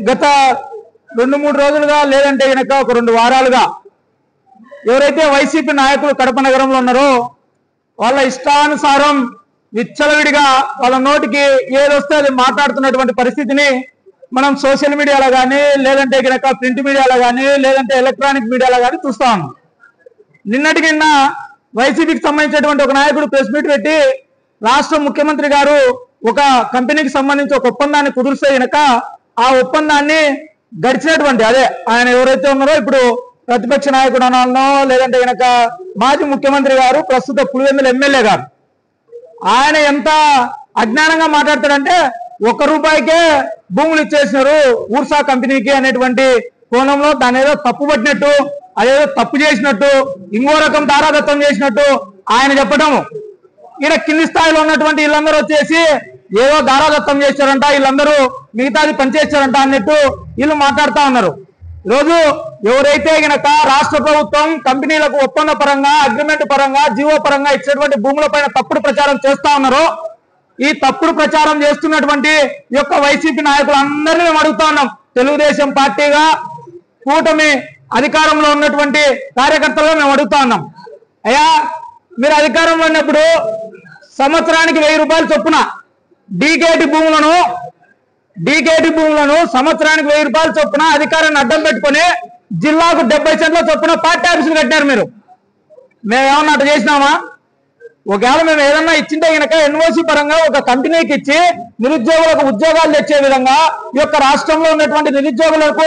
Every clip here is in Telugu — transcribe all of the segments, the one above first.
గత 2-3 రోజులుగా లేదంటే గనక ఒక 2 వారాలుగా ఎవరైతే వైసీపీ నాయకులు కడప నగరంలో ఉన్నారో వాళ్ళ ఇష్టానుసారం విచ్చలవిడిగా వాళ్ళ నోటికి ఏదొస్తే అది మాట్లాడుతున్నటువంటి పరిస్థితిని మనం సోషల్ మీడియాలో కానీ లేదంటే గనక ప్రింట్ మీడియాలో కానీ లేదంటే ఎలక్ట్రానిక్ మీడియాలో కానీ చూస్తాం. నిన్నటికి నిన్న వైసీపీకి సంబంధించినటువంటి ఒక నాయకుడు ప్రెస్ మీట్ పెట్టి రాష్ట్ర ముఖ్యమంత్రి గారు ఒక కంపెనీకి సంబంధించి ఒక ఒప్పందాన్ని కుదిరిస్తే గనక ఆ ఒప్పందాన్ని గడిచినటువంటి అదే ఆయన ఎవరైతే ఉన్నారో ఇప్పుడు ప్రతిపక్ష నాయకుడు అనాలనో లేదంటే గనక మాజీ ముఖ్యమంత్రి గారు ప్రస్తుత పులివెందుల ఎమ్మెల్యే గారు ఆయన ఎంత అజ్ఞానంగా మాట్లాడతాడంటే ₹1 భూములు ఇచ్చేసినారు ఊర్సా కంపెనీకి అనేటువంటి కోణంలో దాని ఏదో తప్పు పట్టినట్టు అదేదో తప్పు చేసినట్టు ఇంకో రకం దారాదత్తం చేసినట్టు ఆయన చెప్పడం. ఈయన కింది స్థాయిలో ఉన్నటువంటి వీళ్ళందరూ వచ్చేసి ఏదో దారాదత్తం చేశారంట వీళ్ళందరూ మిగతాది పనిచేశారంట అన్నట్టు వీళ్ళు మాట్లాడుతూ ఉన్నారు. ఈరోజు ఎవరైతే గనక రాష్ట్ర ప్రభుత్వం కంపెనీలకు ఒప్పంద పరంగా అగ్రిమెంట్ పరంగా జీవో పరంగా ఇచ్చినటువంటి భూముల పైన తప్పుడు ప్రచారం చేస్తా ఉన్నారో ఈ తప్పుడు ప్రచారం చేస్తున్నటువంటి యొక్క వైసీపీ నాయకులందరినీ మేము అడుగుతా ఉన్నాం. తెలుగుదేశం పార్టీగా కూటమి అధికారంలో ఉన్నటువంటి కార్యకర్తలుగా మేము అడుగుతా ఉన్నాం. అయ్యా మీరు అధికారంలో ఉన్నప్పుడు సంవత్సరానికి ₹1000 చొప్పున డీకేటీ భూములను సంవత్సరానికి ₹1000 చొప్పున అధికారాన్ని అడ్డం పెట్టుకుని జిల్లాకు 70 సెంట్ల చొప్పున పార్టీ ఆఫీసులు కట్టారు. మేమేమన్నా అట్లా చేసినామా? ఒకవేళ మేము ఏదన్నా ఇచ్చింటే కనుక ఎన్ఓసి పరంగా ఒక కంపెనీకి ఇచ్చి నిరుద్యోగులకు ఉద్యోగాలు తెచ్చే విధంగా ఈ యొక్క రాష్ట్రంలో ఉన్నటువంటి నిరుద్యోగులకు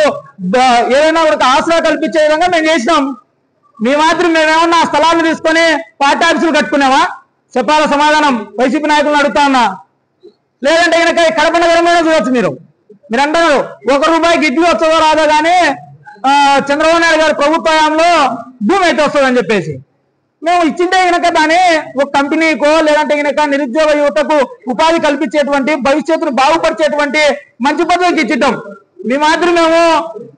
ఏదైనా ఒక ఆసరా కల్పించే విధంగా మేము చేసినాం. మీ మాత్రం మేమేమన్నా ఆ స్థలాన్ని తీసుకొని పార్టీ ఆఫీసులు కట్టుకున్నామా? చెప్పాల సమాధానం వైసీపీ నాయకులను అడుగుతా ఉన్నా. లేదంటే కనుక కడప నగరంలోనే చూడొచ్చు. మీరు అంటారు ₹1 ఇడ్లీ వస్తుందో రాదో కానీ చంద్రబాబు నాయుడు గారి ప్రభుత్వంలో భూమి అయితే వస్తుందని చెప్పేసి మేము ఇచ్చింటే కనుక దాన్ని ఒక కంపెనీకో లేదంటే కనుక నిరుద్యోగ యువతకు ఉపాధి కల్పించేటువంటి భవిష్యత్తును బాగుపరిచేటువంటి మంచి పద్ధతికి ఇచ్చిద్దాం. మీ మాత్రం మేము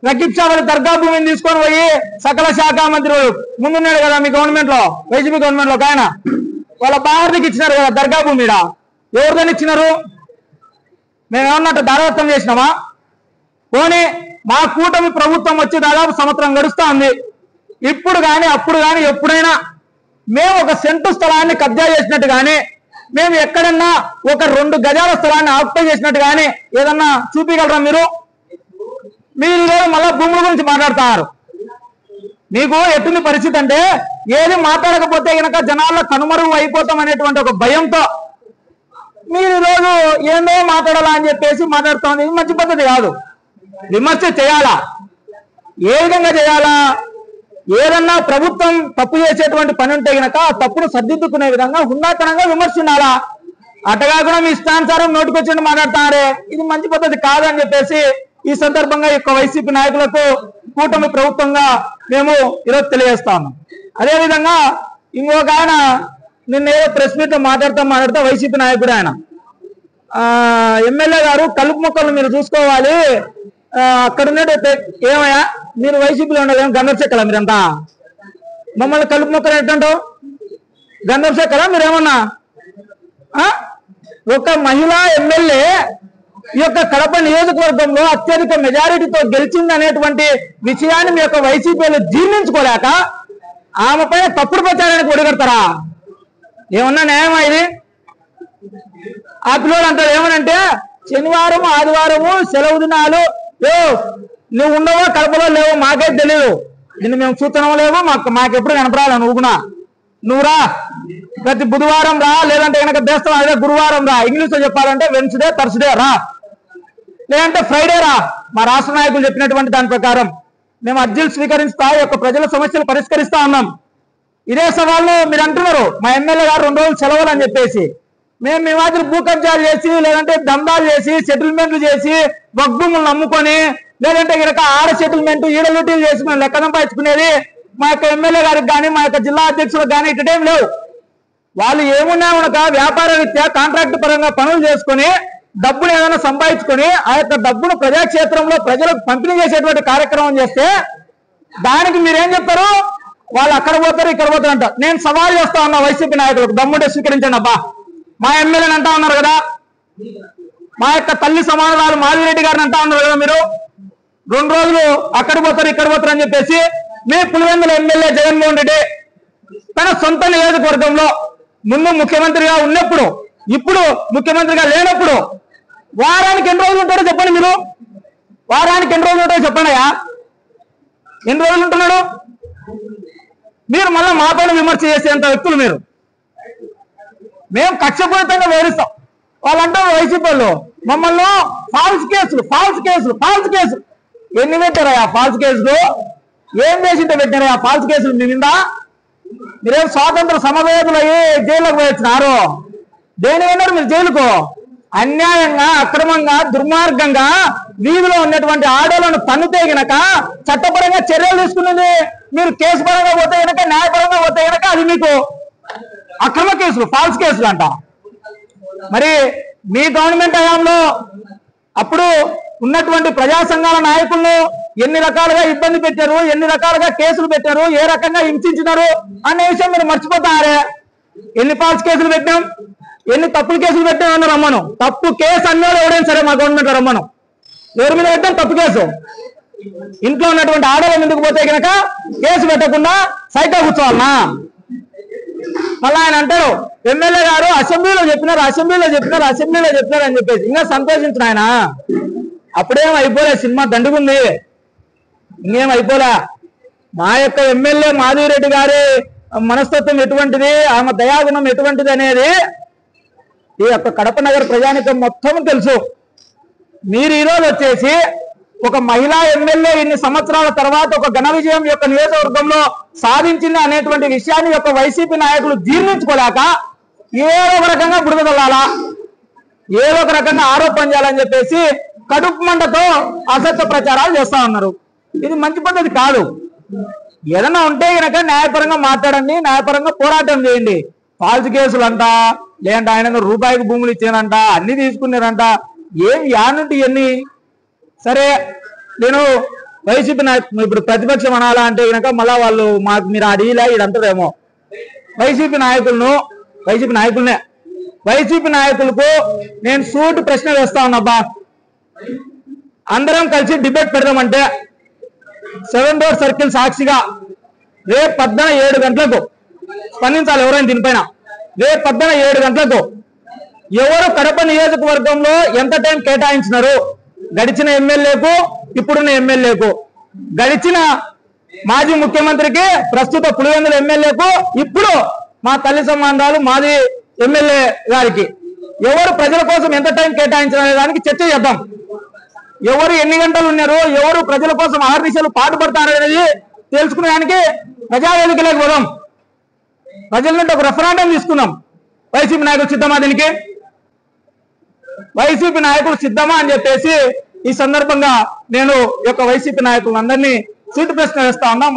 రకీబ్ షా వారి దర్గా భూమిని తీసుకొని పోయి సకల శాఖ మంత్రి ముందున్నాడు కదా మీ గవర్నమెంట్ లో వైసీపీ గవర్నమెంట్ లో ఆయన వాళ్ళ బావర్దికి ఇచ్చినారు కదా దర్గా భూమి. ఎవరిదని ఇచ్చినారు? మేమేమన్నట్టు దారాదత్తం చేసినామా? పోనీ మా కూటమి ప్రభుత్వం వచ్చి దాదాపు సంవత్సరం గడుస్తా ఉంది. ఇప్పుడు కానీ అప్పుడు కానీ ఎప్పుడైనా మేము ఒక సెంటు స్థలాన్ని కబ్జా చేసినట్టు కానీ మేము ఎక్కడన్నా ఒక 2 గజాల స్థలాన్ని ఆక్యుపై చేసినట్టు కానీ ఏదన్నా చూపించగలరా మీరు? మీరు మళ్ళా భూముల గురించి మాట్లాడుతున్నారు. మీకు ఎటువంటి పరిస్థితి అంటే ఏది మాట్లాడకపోతే కనుక జనాల్లో కనుమరుగు అయిపోతాం అనేటువంటి ఒక భయంతో మీరు ఈరోజు ఏందో మాట్లాడాలా అని చెప్పేసి మాట్లాడుతుంది. ఇది మంచి పద్ధతి కాదు. విమర్శ చేయాలా? ఏ విధంగా చేయాలా? ఏదన్నా ప్రభుత్వం తప్పు చేసేటువంటి పని ఉంటే గనక ఆ తప్పును సర్దిద్దుకునే విధంగా హుందాతనంగా విమర్శించాలా. అటగాకుండా మీ ఇష్టానుసారం నోటికొచ్చి మాట్లాడుతున్నారే, ఇది మంచి పద్ధతి కాదని చెప్పేసి ఈ సందర్భంగా యొక్క వైసీపీ నాయకులకు కూటమి ప్రభుత్వంగా మేము ఈరోజు తెలియజేస్తా ఉన్నాం. అదేవిధంగా ఇంకొక ఆయన నిన్న ఏదో ప్రెస్ మీట్ లో మాట్లాడుతూ వైసీపీ నాయకుడు ఆయన ఎమ్మెల్యే గారు కలుపు మొక్కలు మీరు చూసుకోవాలి అక్కడ ఉన్నట్టు ఏమయ్యా మీరు వైసీపీలో ఉండదు గంధర్వ చెక్కలా మీరంతా మమ్మల్ని కలుపు మొక్కలు ఏంటంటావు? గంధర్వ చెక్కలా మీరేమన్నా? ఒక మహిళా ఎమ్మెల్యే ఈ యొక్క కడప నియోజకవర్గంలో అత్యధిక మెజారిటీతో గెలిచింది అనేటువంటి విషయాన్ని మీ యొక్క వైసీపీలో జీర్ణించుకోలేక ఆమె పైన తప్పుడు ప్రచారానికి ఒడిగడతారా? ఏమన్నా న్యాయమా ఇది? ఆ పిల్లలు అంటారు ఏమనంటే శనివారం ఆదివారము సెలవు దినాలు నువ్వు ఉండవో కడపలో లేవో మాకైతే తెలియదు, నిన్ను మేము చూస్తున్నామో లేవో మాకెప్పుడు కనపరాలా. నువ్వు రా ప్రతి బుధవారం రా, లేదంటే కనుక దేశం అదే గురువారం రా, ఇంగ్లీష్ లో చెప్పాలంటే వెన్స్డే థర్స్డే రా, లేదంటే ఫ్రైడే రా. మా రాష్ట్ర నాయకులు చెప్పినటువంటి దాని ప్రకారం మేము అర్జీలు స్వీకరిస్తా యొక్క ప్రజల సమస్యలు పరిష్కరిస్తా ఉన్నాం. ఇదే సవాళ్ళు మీరు అంటున్నారు మా ఎమ్మెల్యే గారు 2 రోజులు సెలవులు అని చెప్పేసి. మేము మీ మాదిరి భూ కబ్జాలు చేసి లేదంటే దందాలు చేసి సెటిల్మెంట్లు చేసి వగ్భూములు నమ్ముకొని లేదంటే కనుక ఆడ సెటిల్మెంట్ ఈడ లూటీలు చేసి మేము లెక్క సంపాదించుకునేది మా యొక్క ఎమ్మెల్యే గారికి కానీ మా యొక్క జిల్లా అధ్యక్షులకు కానీ ఇటేం లేవు. వాళ్ళు ఏమున్నా ఉనక వ్యాపార రీత్యా కాంట్రాక్ట్ పరంగా పనులు చేసుకుని డబ్బులు ఏదైనా సంపాదించుకొని ఆ యొక్క డబ్బును ప్రజాక్షేత్రంలో ప్రజలకు పంపిణీ చేసేటువంటి కార్యక్రమం చేస్తే దానికి మీరేం చెప్తారు? వాళ్ళు అక్కడ పోతారు ఇక్కడ పోతారు అంటారు. నేను సవాల్ చేస్తా ఉన్నా వైసీపీ నాయకులకు, దమ్ముంటే స్వీకరించండి అబ్బా. మా ఎమ్మెల్యేని అంటా ఉన్నారు కదా మా యొక్క తల్లి సమాధానాలు మాధవిరెడ్డి గారిని అంటా ఉన్నారు కదా మీరు. 2 రోజులు అక్కడ పోతారు ఇక్కడ పోతారు అని చెప్పేసి మీ పులివెందుల ఎమ్మెల్యే జగన్మోహన్ రెడ్డి తన సొంత నియోజకవర్గంలో ముందు ముఖ్యమంత్రిగా ఉన్నప్పుడు, ఇప్పుడు ముఖ్యమంత్రిగా లేనప్పుడు వారానికి ఎన్ని రోజులు ఉంటాడో చెప్పండి. మీరు వారానికి ఎన్ని రోజులు ఉంటాడో చెప్పండి అయ్యా. ఎన్ని రోజులు ఉంటున్నాడు? మీరు మళ్ళీ మాపైన విమర్శ చేసేంత వ్యక్తులు మీరు. మేము కక్షపూరితంగా వివరిస్తాం. వాళ్ళంటారు వైసీపీ వాళ్ళు మమ్మల్ని ఫాల్స్ కేసులు ఎన్ని పెట్టారా ఫాల్స్ కేసులు? ఏం చేసింటే పెట్టారా ఫాల్స్ కేసులు? మీ మీద మీరేం స్వాతంత్ర సమవేదులు అయ్యి జైలుకు పోయొచ్చినారు. దేని వెళ్ళారు మీరు జైలుకు? అన్యాయంగా, అక్రమంగా, దుర్మార్గంగా వీధిలో ఉన్నటువంటి ఆడోళ్లను తన్నుతే గనక చట్టపరంగా చర్యలు తీసుకున్నది మీరు. కేసు పరంగా పోతే గనక, న్యాయపరంగా పోతే గనక అది మీకు అక్రమ కేసులు, ఫాల్స్ కేసులు అంట. మరి మీ గవర్నమెంట్ హయాంలో అప్పుడు ఉన్నటువంటి ప్రజా సంఘాల నాయకులను ఎన్ని రకాలుగా ఇబ్బంది పెట్టారు, ఎన్ని రకాలుగా కేసులు పెట్టారు, ఏ రకంగా హింసించినారు అనే విషయం మీరు మర్చిపోతారే. ఎన్ని ఫాల్స్ కేసులు పెట్టాం, ఎన్ని తప్పుల కేసులు పెట్టాం అన్న రమ్మను. తప్పు కేసు అన్నోడు ఎవడైనా సరే మా గవర్నమెంట్ రమ్మను. ఎవరి మీద పెట్టాం తప్పు కేసు? ఇంట్లో ఉన్నటువంటి ఆడవాళ్ళ ముందుకు పోతే కనుక కేసు పెట్టకుండా సైట్లో కూర్చోవాలన్నా? మళ్ళీ ఆయన అంటారు ఎమ్మెల్యే గారు అసెంబ్లీలో చెప్పినారు అని చెప్పేసి. ఇంకా సంతోషించిన ఆయన. అప్పుడేం అయిపోలే, సినిమా దండుకుంది, ఇంకేం అయిపోలే. మా యొక్క ఎమ్మెల్యే మాధవిరెడ్డి గారి మనస్తత్వం ఎటువంటిది, ఆమె దయాగుణం ఎటువంటిది అనేది ఈ యొక్క కడప నగర ప్రజానికం మొత్తం తెలుసు. మీరు ఈరోజు వచ్చేసి ఒక మహిళా ఎమ్మెల్యే ఇన్ని సంవత్సరాల తర్వాత ఒక ఘన విజయం యొక్క నియోజకవర్గంలో సాధించింది అనేటువంటి విషయాన్ని యొక్క వైసీపీ నాయకులు జీర్ణించుకోలేక ఏదో ఒక రకంగా బుడదల్లాలా, ఏదో ఒక రకంగా ఆరోపణ చేయాలని చెప్పేసి కడుపు మంటతో అసత్య ప్రచారాలు చేస్తా ఉన్నారు. ఇది మంచి పద్ధతి కాదు. ఏదన్నా ఉంటే కనుక న్యాయపరంగా మాట్లాడండి, న్యాయపరంగా పోరాటం చేయండి. ఫాల్స్ కేసులు అంట, లేదంటే ఆయన రూపాయికి భూములు ఇచ్చానంట, అన్ని తీసుకున్నారంట, ఏం యానుంటి ఇవన్నీ. సరే, నేను వైసీపీ ఇప్పుడు ప్రతిపక్షం అనాలా అంటే కనుక మళ్ళా వాళ్ళు మాకు మీరు అడిగిలా ఇదంటారేమో. వైసీపీ నాయకులకు నేను సూటి ప్రశ్న వేస్తా ఉన్నబ్బా. అందరం కలిసి డిబేట్ పెడదామంటే 7 డోర్ సర్కిల్ సాక్షిగా రేపు 7 గంటలకు స్పందించాలి. ఎవరైనా దీనిపైన రేపు 7 గంటలకు ఎవరు కడప నియోజకవర్గంలో ఎంత టైం కేటాయించినారు, గడిచిన ఎమ్మెల్యేకు, ఇప్పుడున్న ఎమ్మెల్యేకు, గడిచిన మాజీ ముఖ్యమంత్రికి, ప్రస్తుత పులివెందుల ఎమ్మెల్యేకు, ఇప్పుడు మా తల్లి సంబంధాలు మాజీ ఎమ్మెల్యే గారికి ఎవరు ప్రజల కోసం ఎంత టైం కేటాయించాలనే దానికి చర్చ చేద్దాం. ఎవరు ఎన్ని గంటలు ఉన్నారు, ఎవరు ప్రజల కోసం ఆర్దిశలు పాటుపడతారనేది తెలుసుకునేదానికి ప్రజావేదికలకు పోదాం. ప్రజల నుండి ఒక రెఫరెండం తీసుకుందాం. వైసీపీ నాయకులు సిద్ధమా? దీనికి వైసీపీ నాయకులు సిద్ధమా అని చెప్పేసి ఈ సందర్భంగా నేను యొక్క వైసీపీ నాయకులందరినీ సూటి ప్రశ్న వేస్తా ఉన్నా.